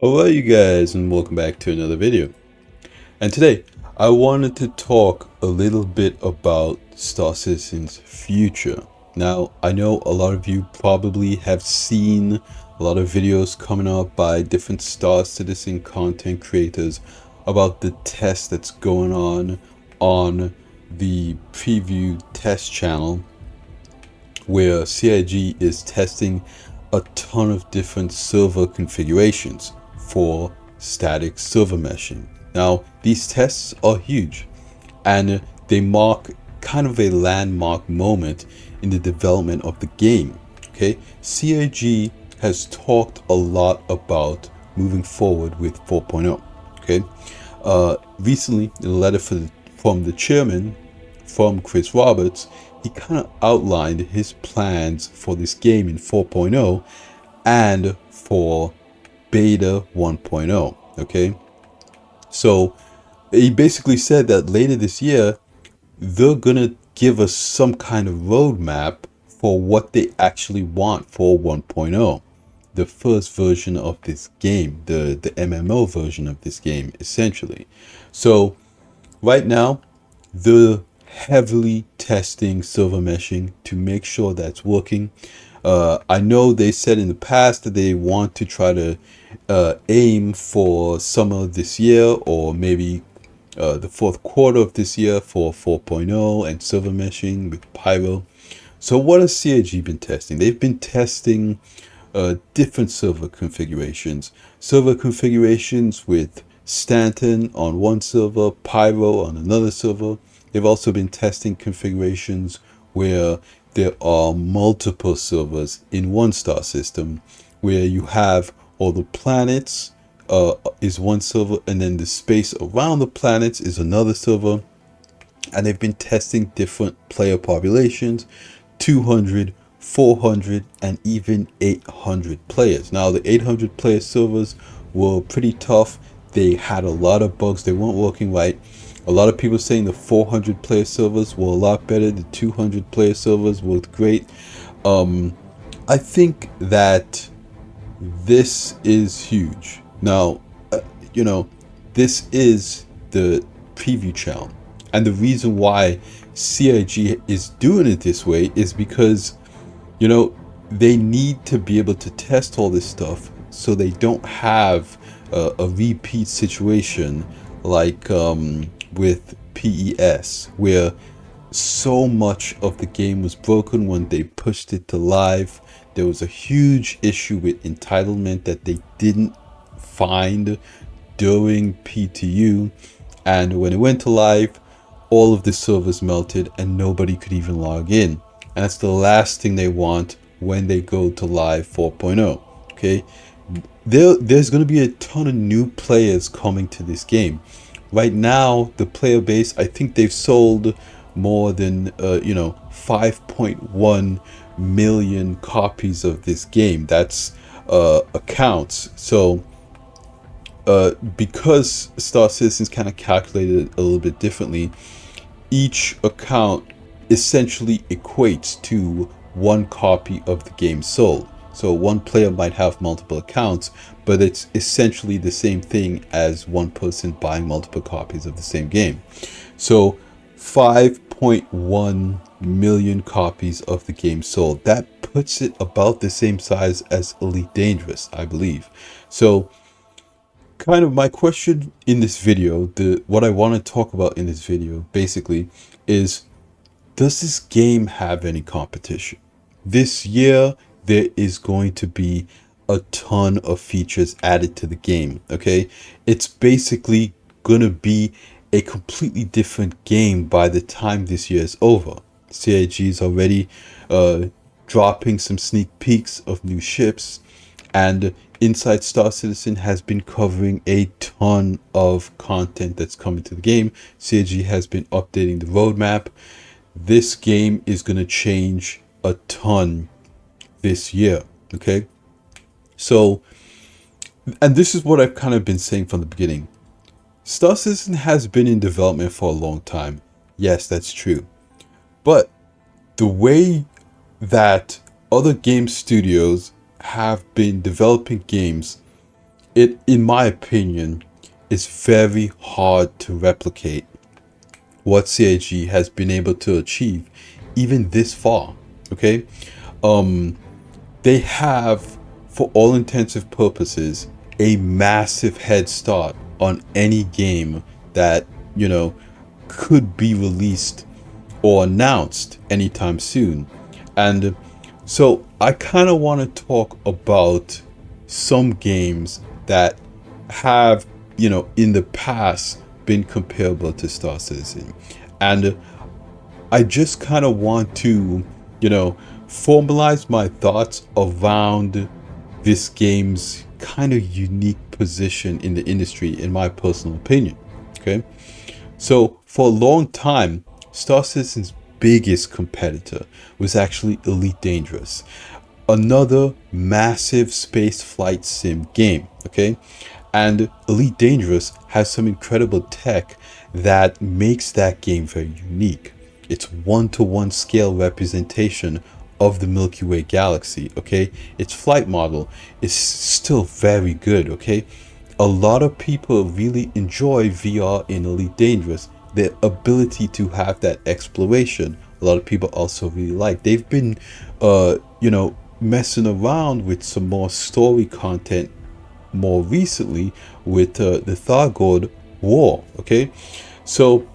Hello you guys and welcome back to another video. And today I wanted to talk a little bit about Star Citizen's future. Now I know a lot of you probably have seen a lot of videos coming up by different Star Citizen content creators about the test that's going on the preview test channel, where CIG is testing a ton of different server configurations for static server meshing. Now, these tests are huge and they mark kind of a landmark moment in the development of the game. Okay, CIG has talked a lot about moving forward with 4.0. Okay, recently in a letter from the chairman, from Chris Roberts, he kind of outlined his plans for this game in 4.0 and for beta 1.0. Okay, so he basically said that later this year they're gonna give us some kind of roadmap for what they actually want for 1.0, the first version of this game, the MMO version of this game, essentially. So right now they're heavily testing server meshing to make sure that's working. I know they said in the past that they want to try to aim for summer this year, or maybe the fourth quarter of this year, for 4.0 and server meshing with Pyro. So what has CIG been testing? They've been testing different server configurations. Server configurations with Stanton on one server, Pyro on another server. They've also been testing configurations where there are multiple servers in one star system, where you have all the planets is one server, and then the space around the planets is another server. And they've been testing different player populations, 200, 400, and even 800 players. Now, the 800 player servers were pretty tough. They had a lot of bugs. They weren't working right. A lot of people saying the 400 player servers were a lot better. The 200 player servers worked great. I think that this is huge. Now, this is the preview channel. And the reason why CIG is doing it this way is because, they need to be able to test all this stuff so they don't have a repeat situation like with PES, where so much of the game was broken when they pushed it to live. There was a huge issue with entitlement that they didn't find during PTU, and when it went to live, all of the servers melted and nobody could even log in. And that's the last thing they want when they go to live 4.0. Okay, there's going to be a ton of new players coming to this game. Right now, the player base, I think they've sold more than 5.1 million copies of this game. That's accounts. So because Star Citizen's kind of calculated it a little bit differently, each account essentially equates to one copy of the game sold. So one player might have multiple accounts, but it's essentially the same thing as one person buying multiple copies of the same game. So 5.1 million copies of the game sold. That puts it about the same size as Elite Dangerous, I believe. So kind of my question in this video, what I want to talk about in this video basically is, does this game have any competition? This year there is going to be a ton of features added to the game. Okay, it's basically gonna be a completely different game by the time this year is over. CIG is already dropping some sneak peeks of new ships, and Inside Star Citizen has been covering a ton of content that's coming to the game. CIG has been updating the roadmap. This game is going to change a ton this year. Okay, so, and this is what I've kind of been saying from the beginning. Star Citizen has been in development for a long time. Yes, that's true. But the way that other game studios have been developing games it, in my opinion, is very hard to replicate what CIG has been able to achieve even this far. Okay, they have, for all intensive purposes, a massive head start on any game that, you know, could be released or announced anytime soon. And so I kind of want to talk about some games that have, in the past been comparable to Star Citizen. And I just kind of want to, you know, formalize my thoughts around this game's kind of unique position in the industry, in my personal opinion. Okay. So for a long time, Star Citizen's biggest competitor was actually Elite Dangerous, another massive space flight sim game. Okay. And Elite Dangerous has some incredible tech that makes that game very unique. It's one-to-one scale representation of the Milky Way galaxy, okay? Its flight model is still very good, okay? A lot of people really enjoy VR in Elite Dangerous. The ability to have that exploration, a lot of people also really like. They've been, messing around with some more story content more recently with the Thargoid War, okay? So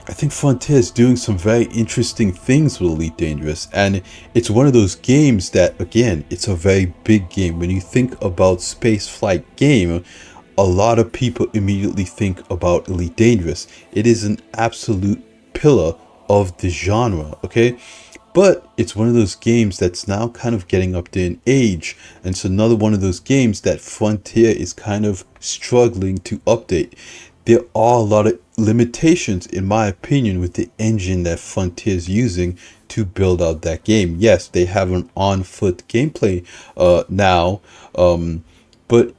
I think Frontier is doing some very interesting things with Elite Dangerous, and it's one of those games that, again, it's a very big game. When you think about space flight game, a lot of people immediately think about Elite Dangerous. It is an absolute pillar of the genre, okay? But it's one of those games that's now kind of getting up there in age. And it's another one of those games that Frontier is kind of struggling to update. There are a lot of limitations, in my opinion, with the engine that Frontier is using to build out that game. Yes, they have an on-foot gameplay now, but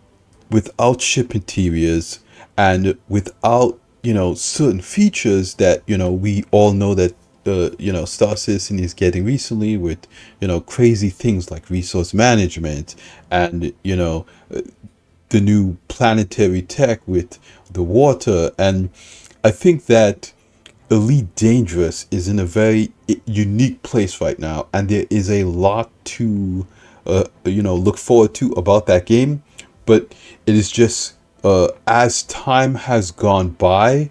without ship interiors and without, certain features that, we all know that Star Citizen is getting recently with, crazy things like resource management and, the new planetary tech with the water. And I think that Elite Dangerous is in a very unique place right now, and there is a lot to, look forward to about that game. But it is just, as time has gone by,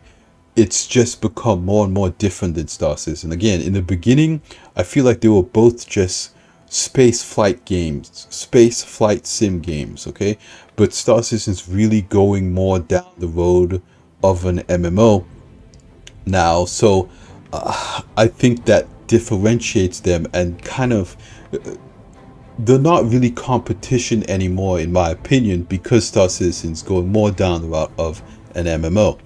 it's just become more and more different than Star Citizen. Again, in the beginning, I feel like they were both just space flight games, space flight sim games, okay? But Star Citizen's really going more down the road of an MMO now. So I think that differentiates them and kind of, they're not really competition anymore, in my opinion, because Star Citizen's going more down the route of an MMO.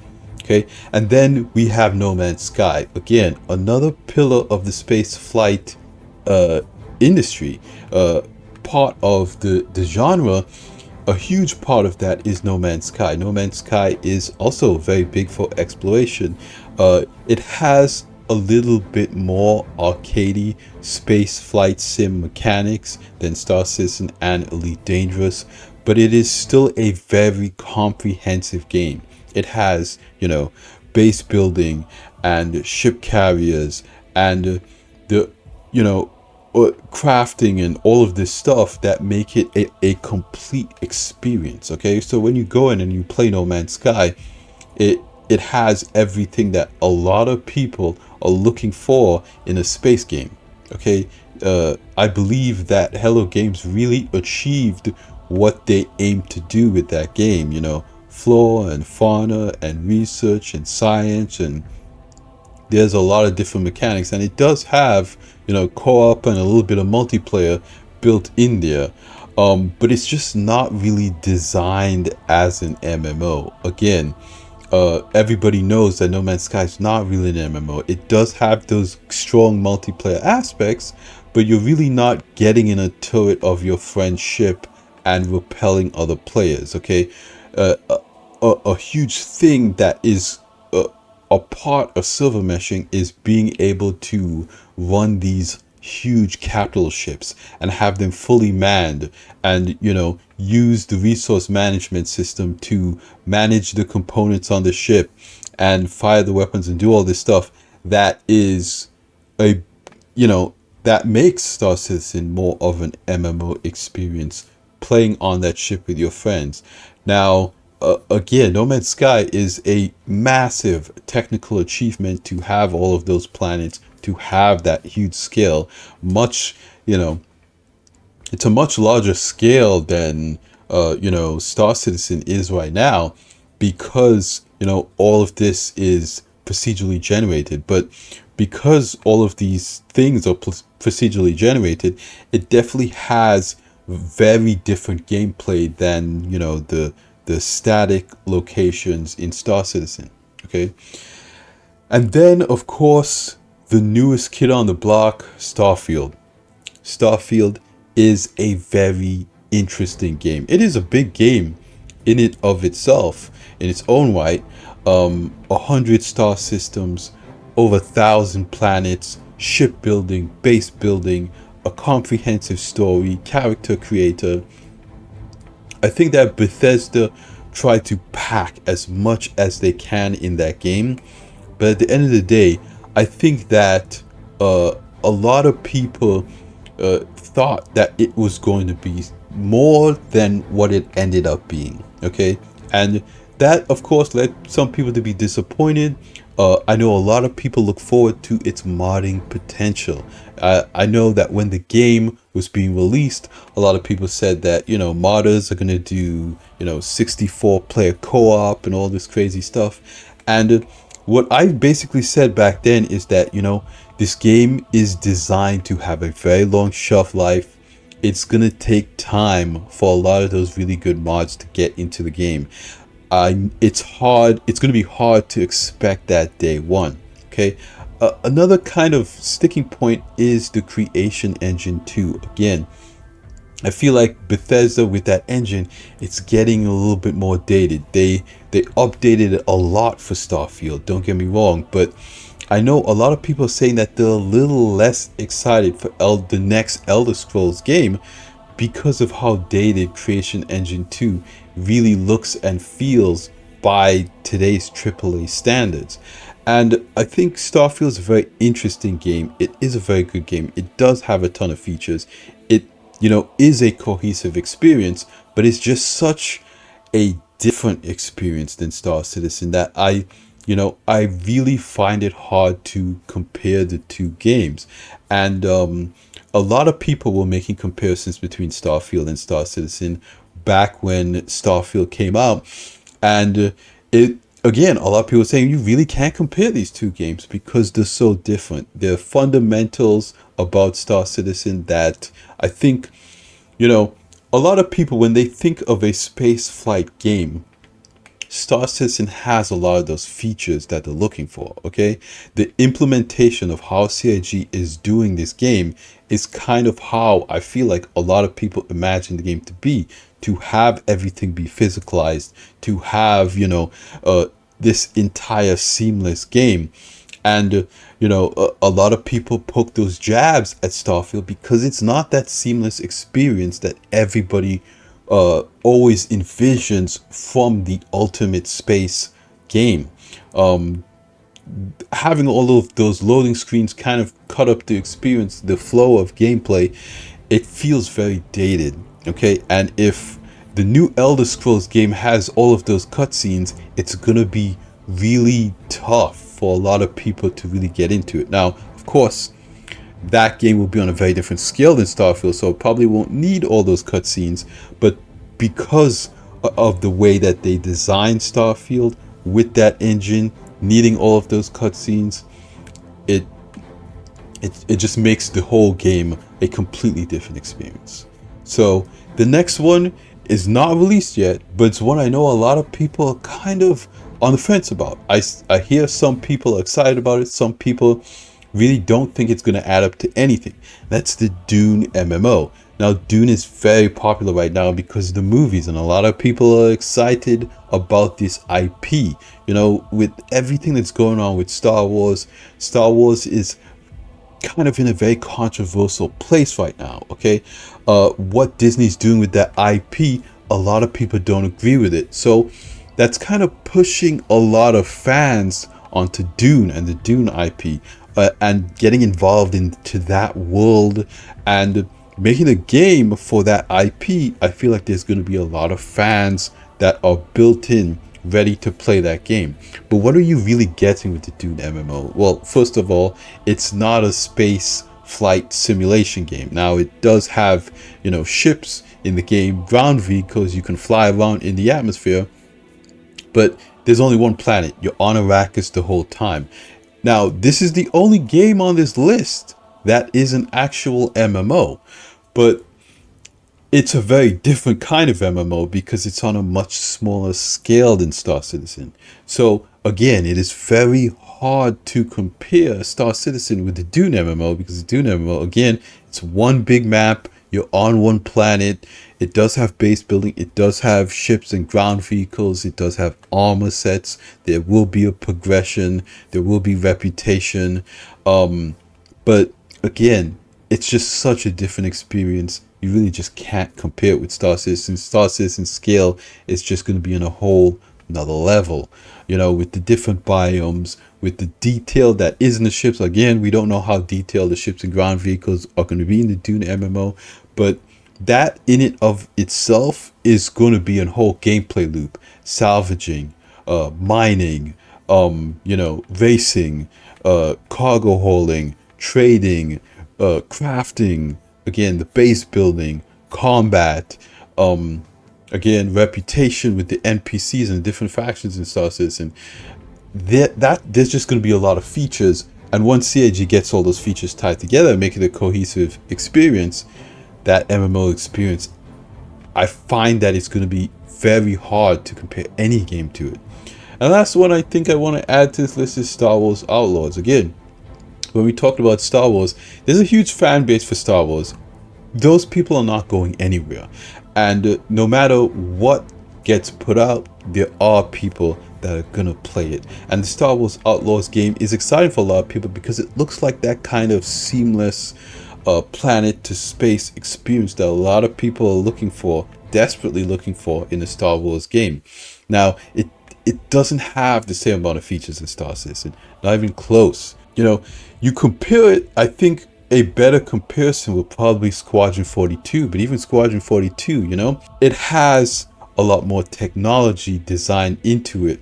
Okay, and then we have No Man's Sky. Again, another pillar of the space flight industry, part of the genre. A huge part of that is No Man's Sky. No Man's Sky is also very big for exploration. It has a little bit more arcadey space flight sim mechanics than Star Citizen and Elite Dangerous, but it is still a very comprehensive game. It has, base building and ship carriers and the, crafting and all of this stuff that make it a complete experience. Okay, so when you go in and you play No Man's Sky, it has everything that a lot of people are looking for in a space game. Okay, I believe that Hello Games really achieved what they aimed to do with that game. Flora and fauna and research and science, and there's a lot of different mechanics, and it does have, co-op and a little bit of multiplayer built in there, but it's just not really designed as an MMO. Again, everybody knows that No Man's Sky is not really an MMO. It does have those strong multiplayer aspects, but you're really not getting in a turret of your friend's ship and repelling other players. Okay, a huge thing that is a part of silver meshing is being able to run these huge capital ships and have them fully manned, and use the resource management system to manage the components on the ship and fire the weapons and do all this stuff. That is a that makes Star Citizen more of an MMO experience, playing on that ship with your friends. Now, again, No Man's Sky is a massive technical achievement to have all of those planets, to have that huge scale. Much, it's a much larger scale than Star Citizen is right now, because all of this is procedurally generated. But because all of these things are procedurally generated, it definitely has very different gameplay than the static locations in Star Citizen. Okay, and then of course the newest kid on the block, Starfield. Starfield is a very interesting game. It is a big game in it of itself, in its own right. 100 star systems, over 1,000 planets, shipbuilding, base building, a comprehensive story, character creator. I think that Bethesda tried to pack as much as they can in that game, but at the end of the day, I think that a lot of people thought that it was going to be more than what it ended up being. Okay, and that of course led some people to be disappointed. I know a lot of people look forward to its modding potential. I know that when the game was being released, a lot of people said that modders are going to do 64 player co-op and all this crazy stuff. And what I basically said back then is that this game is designed to have a very long shelf life. It's going to take time for a lot of those really good mods to get into the game. It's hard. It's going to be hard to expect that day one. Okay. Another kind of sticking point is the creation engine too. Again, I feel like Bethesda with that engine, it's getting a little bit more dated. They updated it a lot for Starfield, don't get me wrong, but I know a lot of people are saying that they're a little less excited for the next Elder Scrolls game because of how dated Creation Engine 2 really looks and feels by today's AAA standards. And I think Starfield is a very interesting game. It is a very good game. It does have a ton of features. It is a cohesive experience, but it's just such a different experience than Star Citizen that I really find it hard to compare the two games. And a lot of people were making comparisons between Starfield and Star Citizen back when Starfield came out. And again, a lot of people are saying you really can't compare these two games because they're so different. There are fundamentals about Star Citizen that I think, a lot of people, when they think of a space flight game, Star Citizen has a lot of those features that they're looking for. Okay, the implementation of how CIG is doing this game is kind of how I feel like a lot of people imagine the game to be, to have everything be physicalized, to have this entire seamless game. And a lot of people poke those jabs at Starfield because it's not that seamless experience that everybody always envisions from the ultimate space game. Having all of those loading screens kind of cut up the experience, the flow of gameplay. It feels very dated. Okay, and if the new Elder Scrolls game has all of those cutscenes, it's gonna be really tough for a lot of people to really get into it. Now, of course, that game will be on a very different scale than Starfield, so it probably won't need all those cutscenes. But because of the way that they designed Starfield with that engine, needing all of those cutscenes, it just makes the whole game a completely different experience. So the next one is not released yet, but it's one I know a lot of people are kind of on the fence about. I hear some people are excited about it. Some people really don't think it's going to add up to anything. That's the Dune MMO. Now, Dune is very popular right now because of the movies, and a lot of people are excited about this IP. With everything that's going on with Star Wars is kind of in a very controversial place right now. Okay, what Disney's doing with that IP, a lot of people don't agree with it. So that's kind of pushing a lot of fans onto Dune and the Dune IP, and getting involved into that world and making a game for that IP. I feel like there's going to be a lot of fans that are built in, ready to play that game. But what are you really getting with the Dune MMO? Well, first of all, it's not a space flight simulation game. Now, it does have, ships in the game, ground vehicles, you can fly around in the atmosphere, but there's only one planet. You're on Arrakis the whole time. Now, this is the only game on this list that is an actual MMO, but it's a very different kind of MMO because it's on a much smaller scale than Star Citizen. So again, it is very hard to compare Star Citizen with the Dune MMO, because the Dune MMO, again, it's one big map, you're on one planet, it does have base building, it does have ships and ground vehicles, it does have armor sets, there will be a progression, there will be reputation, but again, it's just such a different experience. You really just can't compare it with Star Citizen. Star Citizen's scale is just going to be on a whole another level, with the different biomes, with the detail that is in the ships. Again, we don't know how detailed the ships and ground vehicles are going to be in the Dune MMO, but that in it of itself is going to be a whole gameplay loop. Salvaging, mining, racing, cargo hauling, trading, crafting, again, the base building, combat, again, reputation with the NPCs and different factions in Star Citizen. There's just going to be a lot of features, and once CIG gets all those features tied together and make it a cohesive experience, that MMO experience, I find that it's going to be very hard to compare any game to it. And last one I think I want to add to this list is Star Wars Outlaws. Again, when we talked about Star Wars, there's a huge fan base for Star Wars. Those people are not going anywhere. And no matter what gets put out, there are people that are going to play it. And the Star Wars Outlaws game is exciting for a lot of people because it looks like that kind of seamless planet to space experience that a lot of people are looking for, desperately looking for in a Star Wars game. Now, it doesn't have the same amount of features as Star Citizen, not even close. You compare it, I think a better comparison would probably Squadron 42, but even Squadron 42, it has a lot more technology designed into it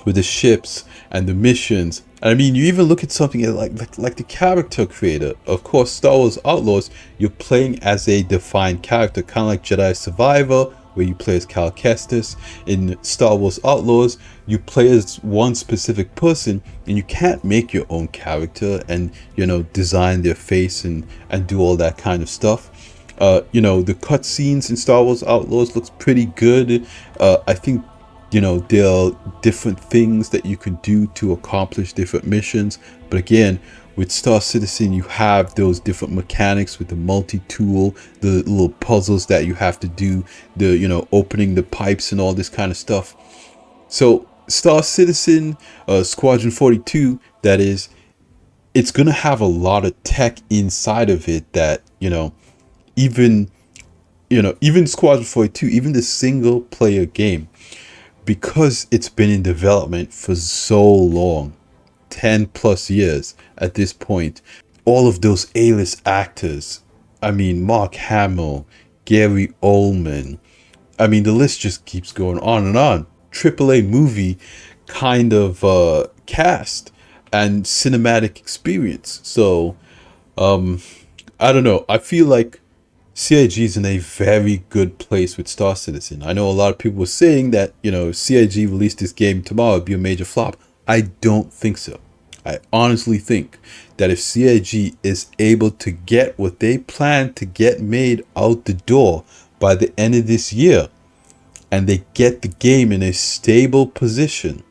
with the ships and the missions. And I mean, you even look at something like the character creator. Of course, Star Wars Outlaws, you're playing as a defined character, kind of like Jedi Survivor, where you play as Cal Kestis. In Star Wars Outlaws, you play as one specific person, and you can't make your own character and design their face and do all that kind of stuff. The cutscenes in Star Wars Outlaws looks pretty good. I think there are different things that you can do to accomplish different missions, but again, with Star Citizen, you have those different mechanics with the multi-tool, the little puzzles that you have to do, the opening the pipes and all this kind of stuff. So Star Citizen, Squadron 42, that is, it's going to have a lot of tech inside of it that, even Squadron 42, even the single player game, because it's been in development for so long, 10 plus years at this point, all of those A-list actors, I mean, Mark Hamill, Gary Oldman, I mean, the list just keeps going on and on. AAA movie kind of cast and cinematic experience. So, I don't know. I feel like CIG is in a very good place with Star Citizen. I know a lot of people were saying that, CIG released this game tomorrow, it'd be a major flop. I don't think so. I honestly think that if CIG is able to get what they plan to get made out the door by the end of this year, and they get the game in a stable position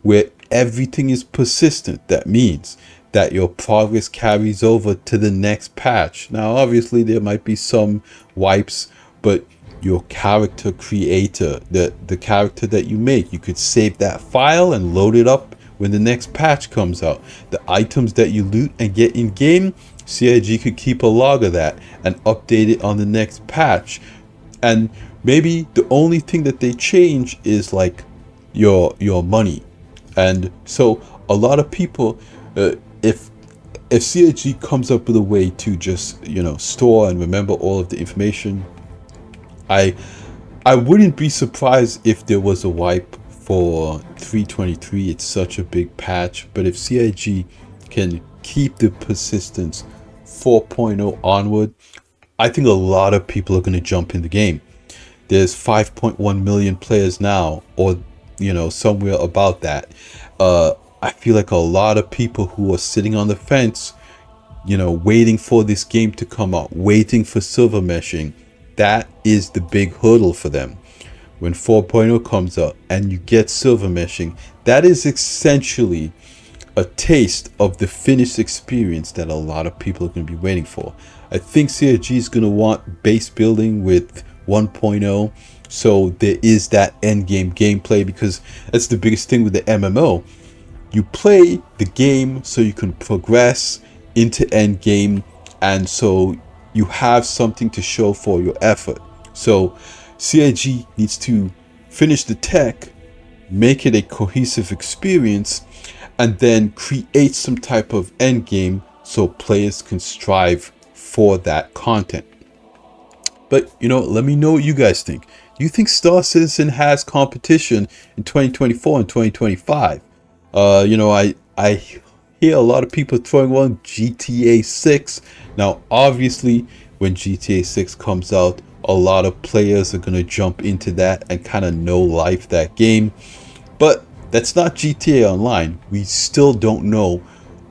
where everything is persistent, that means that your progress carries over to the next patch. Now, obviously, there might be some wipes, but your character creator, the character that you make, you could save that file and load it up when the next patch comes out. The items that you loot and get in game, CIG could keep a log of that and update it on the next patch. And maybe the only thing that they change is like your money. And so a lot of people, if CIG comes up with a way to just, you know, store and remember all of the information, I wouldn't be surprised if there was a wipe for 3.23. It's such a big patch. But if CIG can keep the persistence 4.0 onward, I think a lot of people are going to jump in the game. There's 5.1 million players now, or, you know, somewhere about that. I feel like a lot of people who are sitting on the fence, you know, waiting for this game to come out, waiting for silver meshing, that is the big hurdle for them. When 4.0 comes out and you get silver meshing, that is essentially a taste of the finished experience that a lot of people are going to be waiting for. I think CIG is going to want base building with 1.0, so there is that end game gameplay, because that's the biggest thing with the MMO. You play the game so you can progress into end game, and so you have something to show for your effort. So CIG needs to finish the tech, make it a cohesive experience, and then create some type of end game so players can strive for that content. But, you know, let me know what you guys think. Do you think Star Citizen has competition in 2024 and 2025? You know, I hear a lot of people throwing on GTA 6. Now, obviously, when GTA 6 comes out, a lot of players are going to jump into that and kind of know life that game. But that's not GTA Online. We still don't know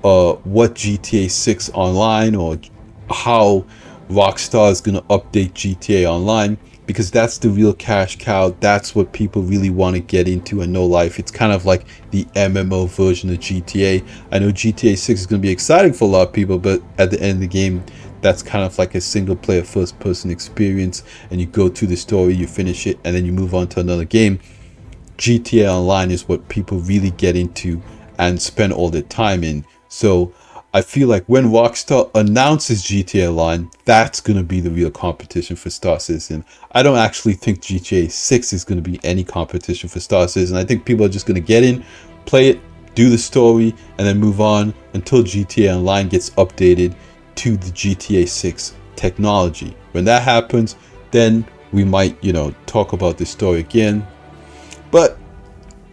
what GTA 6 Online or how Rockstar is going to update GTA Online, because that's the real cash cow. That's what people really want to get into and know life. It's kind of like the MMO version of GTA. I know GTA 6 is going to be exciting for a lot of people, but at the end of the game, that's kind of like a single player first person experience, and you go through the story, you finish it, and then you move on to another game. GTA Online is what people really get into and spend all their time in. So I feel like when Rockstar announces GTA Online, that's going to be the real competition for Star Citizen. I don't actually think GTA 6 is going to be any competition for Star Citizen. I think people are just going to get in, play it, do the story, and then move on until GTA Online gets updated to the GTA 6 technology. When that happens, then we might, you know, talk about this story again. But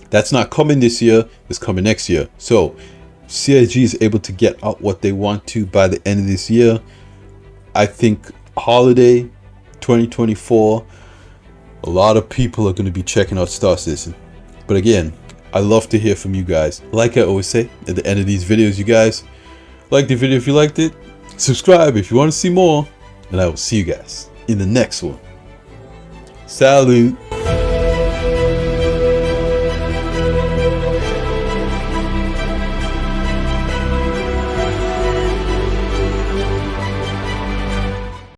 that's not coming this year. It's coming next year. So CIG is able to get out what they want to by the end of this year. I think holiday 2024, a lot of people are going to be checking out Star Citizen. But again, I love to hear from you guys. Like I always say at the end of these videos, you guys like the video if you liked it, subscribe if you want to see more, and I will see you guys in the next one. Salute.